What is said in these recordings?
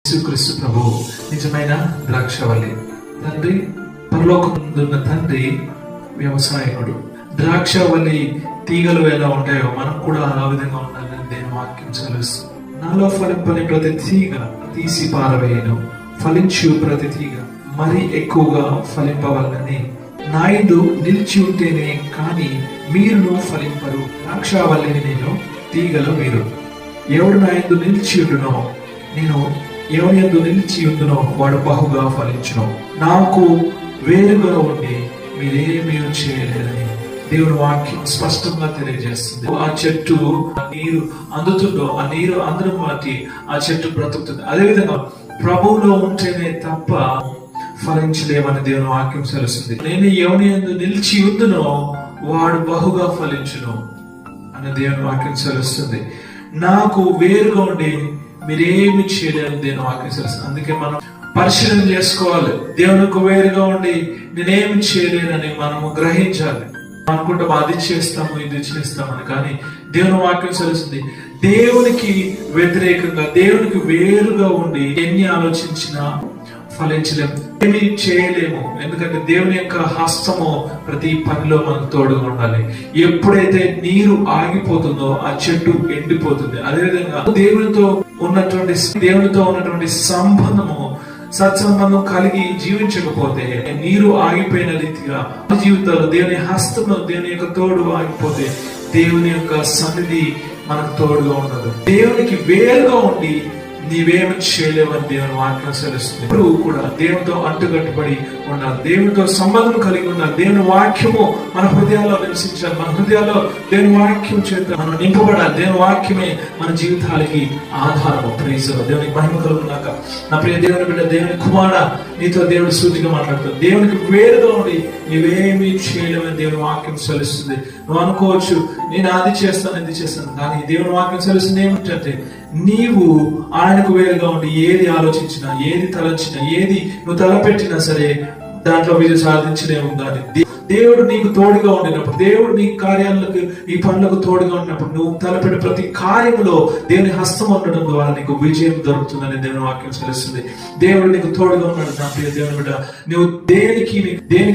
యేసుక్రీస్తు ప్రభు నిజమైన ద్రాక్షవల్లి. తండ్రి, పరలోకమున్న తండ్రి వ్యవసాయకుడు. ద్రాక్షవల్లి తీగలు ఎలా ఉంటాయో మనం కూడా ఆ విధంగా ఉండాలని దేని వాక్యం సెలవిస్తుంది. నాలో ఫలింపని ప్రతి తీగ తీసి పారవేయను, ఫలించు ప్రతి తీగ మరి ఎక్కువగా ఫలింపవలనని నా యందు నిలిచి ఉంటేనే కానీ మీరును ఫలింపరు. ద్రాక్షవల్లిని నేను, తీగలు మీరు. ఎవడు నా యందు నిలిచి ఉండునో, నేను ఎవరి యందు నిలిచి ఉండునో వాడు బహుగా ఫలించును. నాకు వేరుగా ఉండి మీరేమీ చేయలేరని దేవుని వాక్యం స్పష్టంగా తెలియజేస్తుంది. ఆ చెట్టు నీరు అందుతుందో ఆ నీరు అందరం బట్టి ఆ చెట్టు బ్రతుకుతుంది. అదేవిధంగా ప్రభువులో ఉంటేనే తప్ప ఫలించలేమని దేవుని వాక్యం తెలుస్తుంది. నేను ఎవరి యందు నిలిచి ఉందునో వాడు బహుగా ఫలించును అని దేవుని వాక్యం తెలుస్తుంది. నాకు వేరుగా ఉండి మీరేమి చేయలేని దేవుని వాక్యం తెలుస్తుంది. అందుకే మనం పరిశీలన చేసుకోవాలి. దేవునికి వేరుగా ఉండి నేనేమి చేయలేనని మనము గ్రహించాలి. అనుకుంటాం అది చేస్తాము ఇది చేస్తామని, కానీ దేవుని వాక్యం తెలుస్తుంది. దేవునికి వ్యతిరేకంగా దేవునికి వేరుగా ఉండి ఎన్ని ఆలోచించినా ఫలించలేము, ఏమి చేయలేము. ఎందుకంటే దేవుని యొక్క హస్తము ప్రతి పనిలో మనకు తోడుగా ఉండాలి. ఎప్పుడైతే నీరు ఆగిపోతుందో ఆ చెట్టు ఎండిపోతుంది. అదేవిధంగా దేవునితో ఉన్నటువంటి సంబంధము, సత్సంబంధం కలిగి జీవించకపోతే నీరు ఆగిపోయిన రీతిగా జీవితాలు దేవుని హస్తము, దేవుని యొక్క తోడు ఆగిపోతే దేవుని యొక్క సన్నిధి మనకు తోడుగా ఉండదు. దేవునికి వేరుగా ఉండి నీవేమి చేయలేవని దేవుని వాక్యం తెలుస్తుంది. ఇప్పుడు కూడా దేవునితో అంటుకట్టుబడి ఉండాలి, దేవునితో సంబంధం కలిగి ఉండాలి. దేవుని వాక్యము మన హృదయాల్లో నివసించాలి. మన హృదయాల్లో దేవుని వాక్యం చేత మనం నింపబడాలి. దేవుని వాక్యమే మన జీవితాలకి ఆధారము. ప్రైజ్ దేవునికి మహిమ కలుగునాక. నా ప్రియ దేవుని బిడ్డ, దేవుని కుమారుడా, నీతో దేవుడు సూటిగా మాట్లాడుతాడు. దేవునికి వేరుగా ఉండి నీవేమీ చేయలేవని దేవుని వాక్యం తెలుస్తుంది. నువ్వు అనుకోవచ్చు నేను అది చేస్తాను ఇది చేస్తాను, కానీ దేవుని వాక్యం తెలుస్తుంది ఏమిటంటే నీవు ఆయనకు వేరుగా ఉండి ఏది ఆలోచించినా, ఏది తలంచినా, ఏది నువ్వు తలపెట్టినా సరే దాంట్లో విజయం సాధించలేము. కానీ దేవుడు నీకు తోడుగా ఉండినప్పుడు, దేవుడు నీ కార్యాలకు నీ పనులకు తోడుగా ఉన్నప్పుడు, నువ్వు తలపెట్టిన ప్రతి కార్యంలో దేవుని హస్తం ఉండడం ద్వారా నీకు విజయం దొరుకుతుందని దేవుని వాక్యం తెలుస్తుంది. దేవుడు నీకు తోడుగా ఉన్నాడు. నా ప్రియ దేవుని బిడ్డ, నువ్వు దేనికి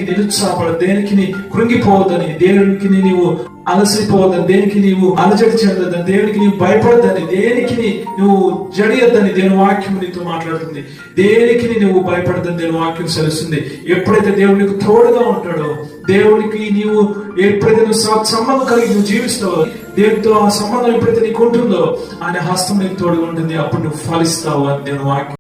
నిరుత్సాహపడ, దేనికి కృంగిపోవద్దని, దేవునికి నీవు అలసిపోవద్దని, దేనికి నీవు అలజడి చెందొద్దని, దేవునికి నీవు భయపడద్దని, దేనికి నువ్వు జడియొద్దని దేవుని వాక్యం నీతో మాట్లాడుతుంది. దేనికి నువ్వు భయపడద్దని దేవుని వాక్యం తెలుస్తుంది. ఎప్పుడైతే దేవుడు నీకు తోడుగా ఉంటాడో, దేవునికి నీవు ఎప్పుడైతే నువ్వు సంబంధం కలిగి నువ్వు జీవిస్తావో, దేవుడితో ఆ సంబంధం ఎప్పుడైతే నీకు ఉంటుందో ఆయన హస్తం నీకు తోడుగా ఉంటుంది. అప్పుడు నువ్వు ఫలిస్తావు అని దేవుని వాక్యం